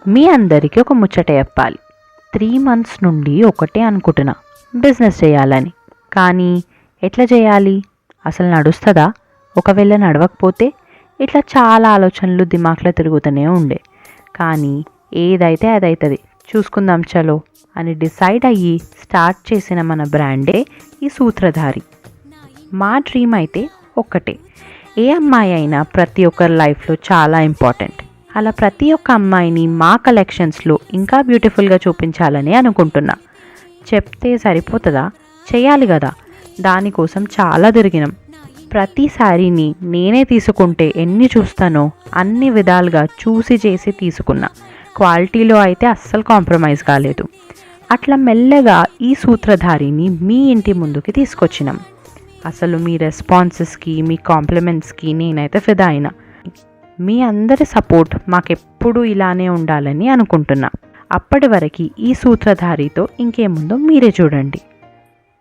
మీ అందరికీ ఒక ముచ్చట చెప్పాలి. 3 months నుండి ఒకటే అనుకుంటున్నా, బిజినెస్ చేయాలని. కానీ ఎట్లా చేయాలి, అసలు నడుస్తుందా, ఒకవేళ నడవకపోతే, ఇట్లా చాలా ఆలోచనలు దిమాక్లో తిరుగుతూనే ఉండే. కానీ ఏదైతే అదవుతుంది, చూసుకుందాం చలో అని డిసైడ్ అయ్యి స్టార్ట్ చేసిన మన బ్రాండే ఈ సూత్రధారి. మా డ్రీమ్ అయితే ఒక్కటే, ఏ అమ్మాయి అయినా ప్రతి ఒక్కరి లైఫ్లో చాలా ఇంపార్టెంట్. అలా ప్రతి ఒక్క అమ్మాయిని మా కలెక్షన్స్లో ఇంకా బ్యూటిఫుల్గా చూపించాలని అనుకుంటున్నా. చెప్తే సరిపోతుందా, చేయాలి కదా. దానికోసం చాలా తిరిగినాం. ప్రతి శారీని నేనే తీసుకుంటే ఎన్ని చూస్తానో అన్ని విధాలుగా చూసి చేసి తీసుకున్నా. క్వాలిటీలో అయితే అస్సలు కాంప్రమైజ్ కాలేదు. అట్లా మెల్లగా ఈ సూత్రధారిని మీ ఇంటి ముందుకి తీసుకొచ్చినాం. అసలు మీ రెస్పాన్సెస్కి, మీ కాంప్లిమెంట్స్కి నేనైతే ఫిదా అయినా. మీ అందరి సపోర్ట్ మాకెప్పుడు ఇలానే ఉండాలని అనుకుంటున్నా. అప్పటి వరకు ఈ సూత్రధారితో ఇంకేముందో మీరే చూడండి.